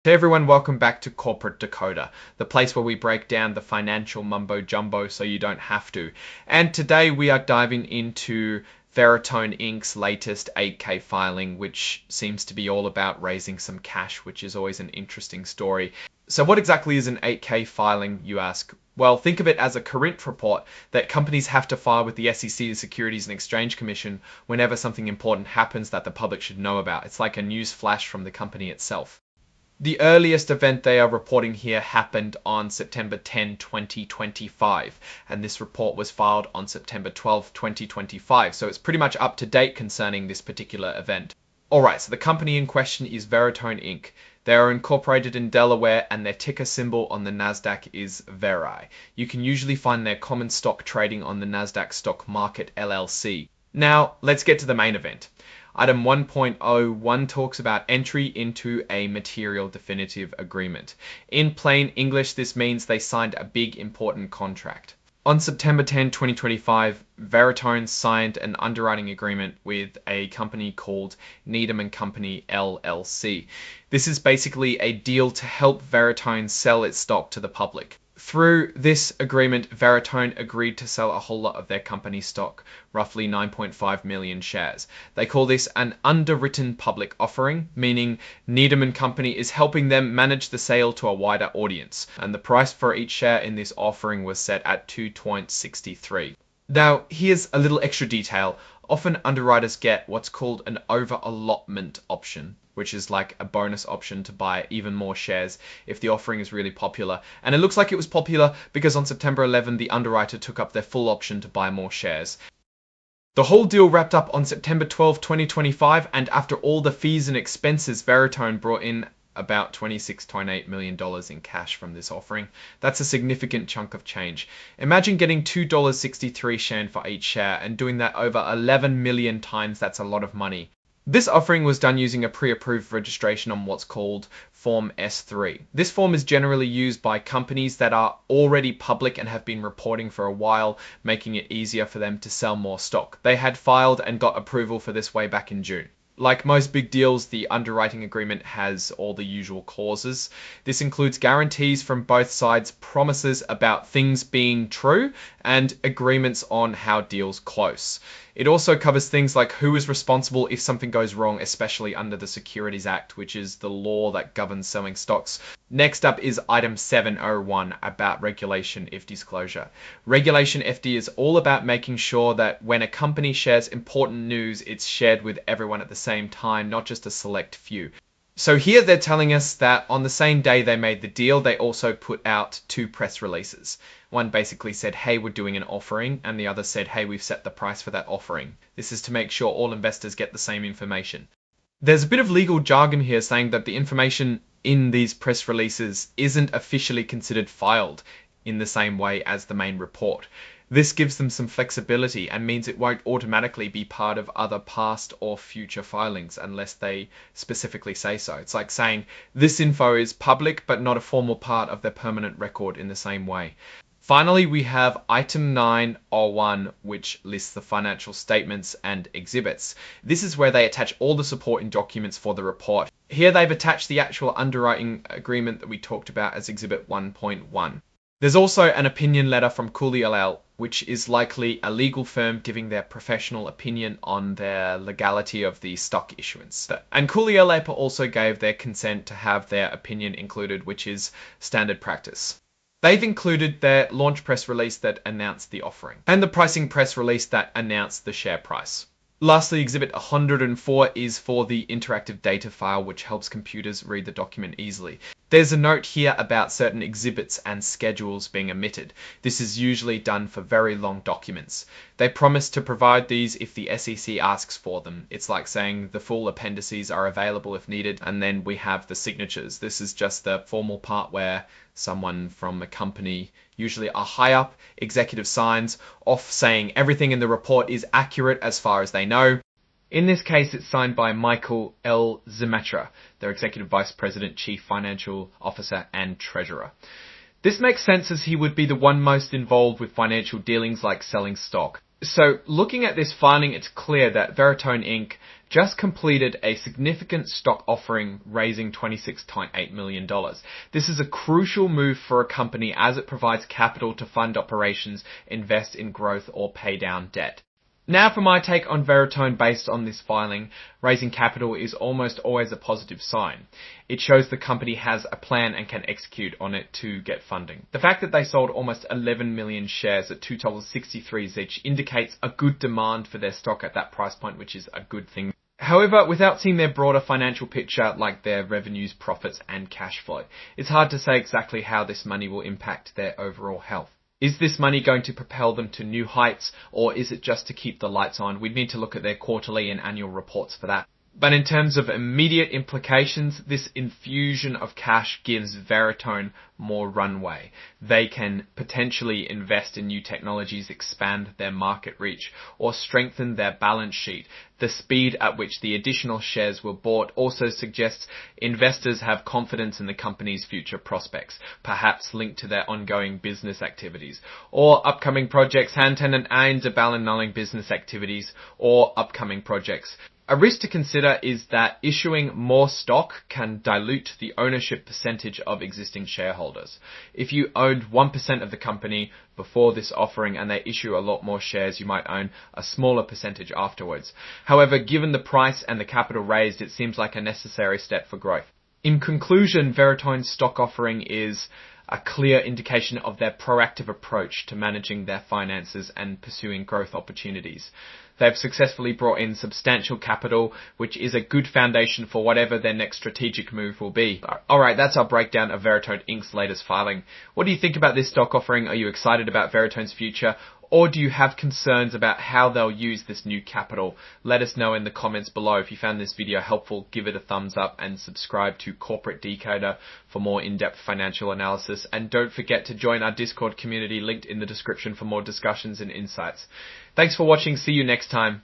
Hey everyone, welcome back to Corporate Decoder, the place where we break down the financial mumbo jumbo so you don't have to. And today we are diving into Veritone Inc.'s latest 8K filing, which seems to be all about raising some cash, which is always an interesting story. So what exactly is an 8K filing, you ask? Well, think of it as a current report that companies have to file with the SEC, the Securities and Exchange Commission, whenever something important happens that the public should know about. It's like a news flash from the company itself. The earliest event they are reporting here happened on September 10, 2025, and this report was filed on September 12, 2025, so it's pretty much up to date concerning this particular event. Alright, so the company in question is Veritone Inc. They are incorporated in Delaware and their ticker symbol on the Nasdaq is VERI. You can usually find their common stock trading on the Nasdaq Stock Market LLC. Now, let's get to the main event. Item 1.01 talks about entry into a material definitive agreement. In plain English, this means they signed a big important contract. On September 10, 2025, Veritone signed an underwriting agreement with a company called Needham & Company LLC. This is basically a deal to help Veritone sell its stock to the public. Through this agreement, Veritone agreed to sell a whole lot of their company stock, roughly 9.5 million shares. They call this an underwritten public offering, meaning Needham & Company is helping them manage the sale to a wider audience, and the price for each share in this offering was set at $2.63. Now, here's a little extra detail. Often underwriters get what's called an over-allotment option, which is like a bonus option to buy even more shares if the offering is really popular. And it looks like it was popular because on September 11, the underwriter took up their full option to buy more shares. The whole deal wrapped up on September 12, 2025, and after all the fees and expenses, Veritone brought in about $26.8 million in cash from this offering. That's a significant chunk of change. Imagine getting $2.63 share for each share and doing that over 11 million times. That's a lot of money. This offering was done using a pre-approved registration on what's called Form S3. This form is generally used by companies that are already public and have been reporting for a while, making it easier for them to sell more stock. They had filed and got approval for this way back in June. Like most big deals, the underwriting agreement has all the usual clauses. This includes guarantees from both sides, promises about things being true, and agreements on how deals close. It also covers things like who is responsible if something goes wrong, especially under the Securities Act, which is the law that governs selling stocks. Next up is item 701 about Regulation FD disclosure. Regulation FD is all about making sure that when a company shares important news, it's shared with everyone at the same time, not just a select few. So here they're telling us that on the same day they made the deal, they also put out two press releases. One basically said, hey, we're doing an offering, and the other said, hey, we've set the price for that offering. This is to make sure all investors get the same information. There's a bit of legal jargon here saying that the information in these press releases isn't officially considered filed in the same way as the main report. This gives them some flexibility and means it won't automatically be part of other past or future filings unless they specifically say so. It's like saying this info is public but not a formal part of their permanent record in the same way. Finally, we have item 901, which lists the financial statements and exhibits. This is where they attach all the supporting documents for the report. Here they've attached the actual underwriting agreement that we talked about as exhibit 1.1. There's also an opinion letter from Cooley LL, which is likely a legal firm giving their professional opinion on their legality of the stock issuance. And Cooley LL also gave their consent to have their opinion included, which is standard practice. They've included their launch press release that announced the offering, and the pricing press release that announced the share price. Lastly, Exhibit 104 is for the interactive data file, which helps computers read the document easily. There's a note here about certain exhibits and schedules being omitted. This is usually done for very long documents. They promise to provide these if the SEC asks for them. It's like saying the full appendices are available if needed, and then we have the signatures. This is just the formal part where someone from a company, usually a high-up executive, signs off saying everything in the report is accurate as far as they know. In this case, it's signed by Michael L. Zematra, their Executive Vice President, Chief Financial Officer, and Treasurer. This makes sense as he would be the one most involved with financial dealings like selling stock. So looking at this filing, it's clear that Veritone Inc., just completed a significant stock offering raising $26.8 million. This is a crucial move for a company as it provides capital to fund operations, invest in growth, or pay down debt. Now for my take on Veritone based on this filing. Raising capital is almost always a positive sign. It shows the company has a plan and can execute on it to get funding. The fact that they sold almost 11 million shares at $2.63 each indicates a good demand for their stock at that price point, which is a good thing. However, without seeing their broader financial picture like their revenues, profits, and cash flow, it's hard to say exactly how this money will impact their overall health. Is this money going to propel them to new heights, or is it just to keep the lights on? We'd need to look at their quarterly and annual reports for that. But in terms of immediate implications, this infusion of cash gives Veritone more runway. They can potentially invest in new technologies, expand their market reach, or strengthen their balance sheet. The speed at which the additional shares were bought also suggests investors have confidence in the company's future prospects, perhaps linked to their ongoing business activities, or upcoming projects, Hanten and Einzelballen business activities, or upcoming projects. A risk to consider is that issuing more stock can dilute the ownership percentage of existing shareholders. If you owned 1% of the company before this offering and they issue a lot more shares, you might own a smaller percentage afterwards. However, given the price and the capital raised, it seems like a necessary step for growth. In conclusion, Veritone's stock offering is a clear indication of their proactive approach to managing their finances and pursuing growth opportunities. They've successfully brought in substantial capital, which is a good foundation for whatever their next strategic move will be. Alright, that's our breakdown of Veritone Inc.'s latest filing. What do you think about this stock offering? Are you excited about Veritone's future? Or do you have concerns about how they'll use this new capital? Let us know in the comments below. If you found this video helpful, give it a thumbs up and subscribe to Corporate Decoder for more in-depth financial analysis. And don't forget to join our Discord community linked in the description for more discussions and insights. Thanks for watching. See you next time.